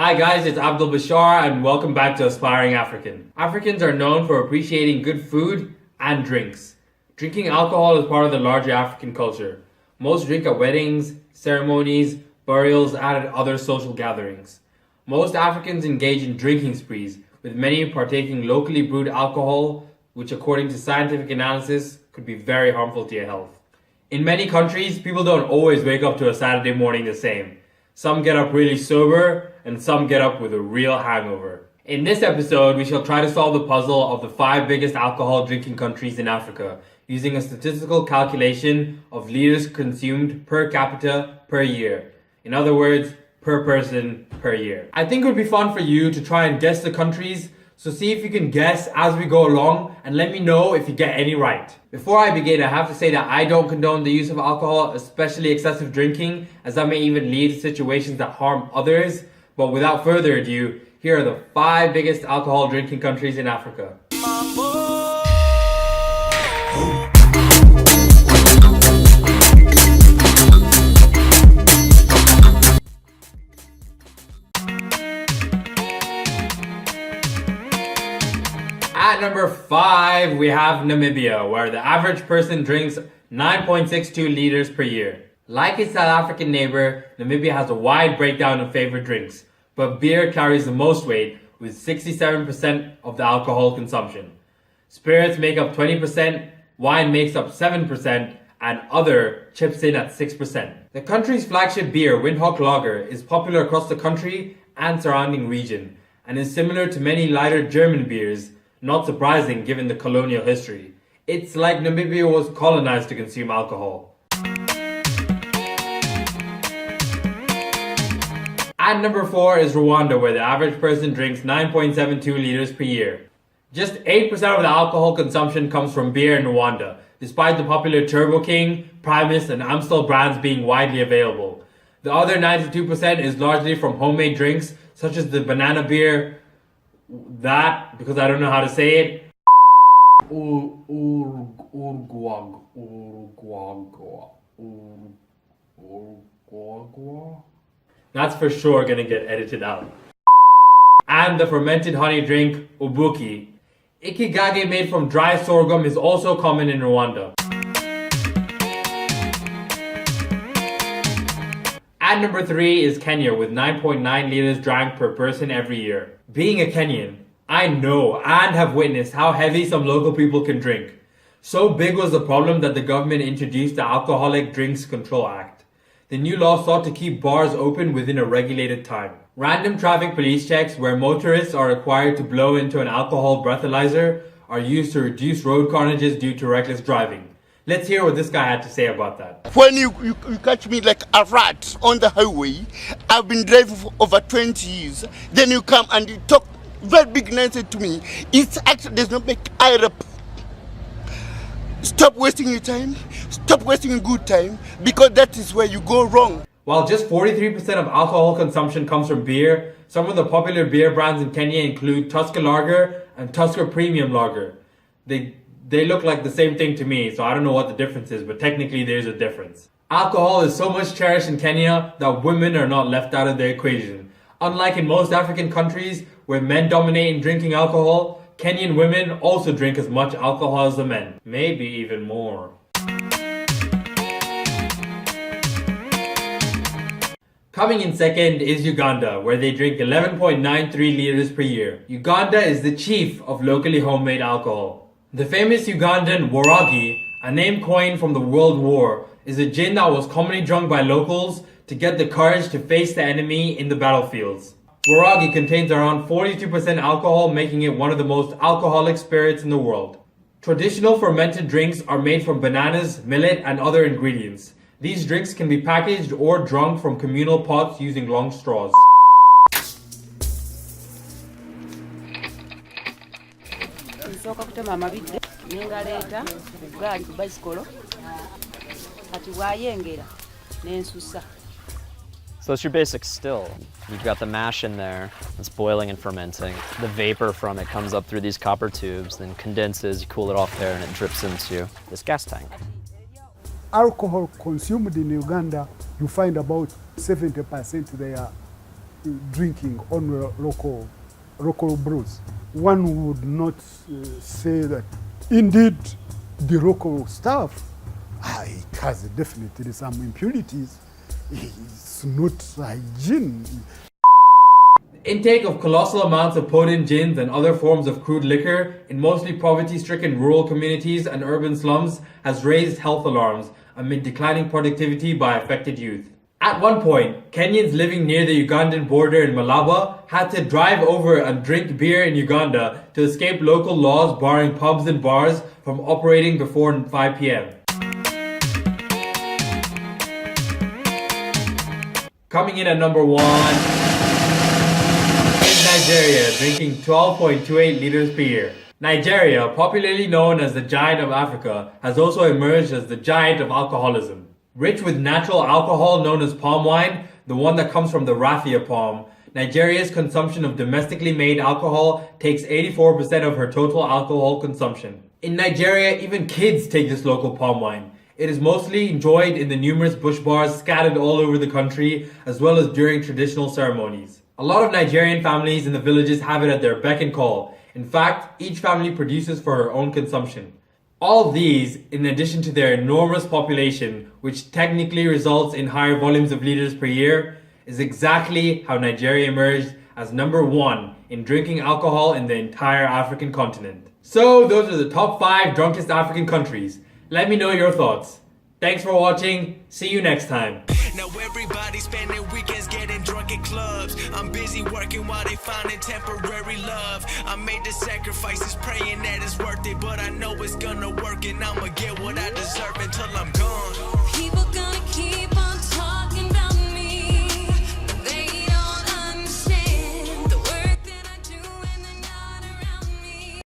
Hi guys, it's Abdul Bashar and welcome back to Aspiring African. Africans are known for appreciating good food and drinks. Drinking alcohol is part of the larger African culture. Most drink at weddings, ceremonies, burials, and at other social gatherings. Most Africans engage in drinking sprees, with many partaking locally brewed alcohol, which according to scientific analysis could be very harmful to your health. In many countries, people don't always wake up to a Saturday morning the same. Some get up really sober, and some get up with a real hangover. In this episode, we shall try to solve the puzzle of the 5 biggest alcohol drinking countries in Africa, using a statistical calculation of liters consumed per capita per year. In other words, per person per year. I think it would be fun for you to try and guess the countries, so see if you can guess as we go along and let me know if you get any right. Before I begin, I have to say that I don't condone the use of alcohol, especially excessive drinking, as that may even lead to situations that harm others. But without further ado, here are the 5 biggest alcohol drinking countries in Africa. At number 5, we have Namibia, where the average person drinks 9.62 liters per year. Like its South African neighbor, Namibia has a wide breakdown of favorite drinks, but beer carries the most weight with 67% of the alcohol consumption. Spirits make up 20%, wine makes up 7%, and other chips in at 6%. The country's flagship beer, Windhoek Lager, is popular across the country and surrounding region, and is similar to many lighter German beers, not surprising given the colonial history. It's like Namibia was colonized to consume alcohol. At number 4 is Rwanda, where the average person drinks 9.72 liters per year. Just 8% of the alcohol consumption comes from beer in Rwanda, despite the popular Turbo King, Primus, and Amstel brands being widely available. The other 92% is largely from homemade drinks, such as the banana beer, because I don't know how to say it. That's for sure gonna get edited out. And the fermented honey drink, Ubuki. Ikigage made from dry sorghum is also common in Rwanda. At number 3 is Kenya, with 9.9 liters drank per person every year. Being a Kenyan, I know and have witnessed how heavy some local people can drink. So big was the problem that the government introduced the Alcoholic Drinks Control Act. The new law sought to keep bars open within a regulated time. Random traffic police checks, where motorists are required to blow into an alcohol breathalyzer, are used to reduce road carnages due to reckless driving. Let's hear what this guy had to say about that. When you catch me like a rat on the highway, I've been driving for over 20 years. Then you come and you talk very big nonsense to me. It actually does not make eye up. Stop wasting your time. Stop wasting your good time, because that is where you go wrong. While just 43% of alcohol consumption comes from beer, some of the popular beer brands in Kenya include Tusker Lager and Tusker Premium Lager. They look like the same thing to me, so I don't know what the difference is, but technically there's a difference. Alcohol is so much cherished in Kenya that women are not left out of the equation. Unlike in most African countries where men dominate in drinking alcohol, Kenyan women also drink as much alcohol as the men, maybe even more. Coming in second is Uganda, where they drink 11.93 liters per year. Uganda is the chief of locally homemade alcohol. The famous Ugandan Waragi, a name coined from the World War, is a gin that was commonly drunk by locals to get the courage to face the enemy in the battlefields. Waragi contains around 42% alcohol, making it one of the most alcoholic spirits in the world. Traditional fermented drinks are made from bananas, millet, and other ingredients. These drinks can be packaged or drunk from communal pots using long straws. Nsooka kutema amabidde nengaleeta gaali ku bicycle kati bwayengera nensusa. So it's your basic still. You've got the mash in there, it's boiling and fermenting. The vapor from it comes up through these copper tubes, then condenses, you cool it off there, and it drips into this gas tank. Alcohol consumed in Uganda, you find about 70% they are drinking only local brews. One would not say that indeed the local stuff, it has definitely some impurities. It's not hygiene. Intake of colossal amounts of potent gins and other forms of crude liquor in mostly poverty-stricken rural communities and urban slums has raised health alarms amid declining productivity by affected youth. At one point, Kenyans living near the Ugandan border in Malaba had to drive over and drink beer in Uganda to escape local laws barring pubs and bars from operating before 5 p.m. Coming in at number 1 is Nigeria, drinking 12.28 liters per year. Nigeria, popularly known as the giant of Africa, has also emerged as the giant of alcoholism. Rich with natural alcohol known as palm wine, the one that comes from the raffia palm, Nigeria's consumption of domestically made alcohol takes 84% of her total alcohol consumption. In Nigeria, even kids take this local palm wine. It is mostly enjoyed in the numerous bush bars scattered all over the country, as well as during traditional ceremonies. A lot of Nigerian families in the villages have it at their beck and call. In fact, each family produces for her own consumption. All these, in addition to their enormous population, which technically results in higher volumes of liters per year, is exactly how Nigeria emerged as number 1 in drinking alcohol in the entire African continent. So those are the top 5 drunkest African countries. Let me know your thoughts. Thanks for watching. See you next time. Now everybody's spending weekends getting drunk at clubs. I'm busy working while they finding temporary love. I made the sacrifices praying that it's worth it, but I know it's gonna work and I'ma get what I deserve until I'm gone. People gonna keep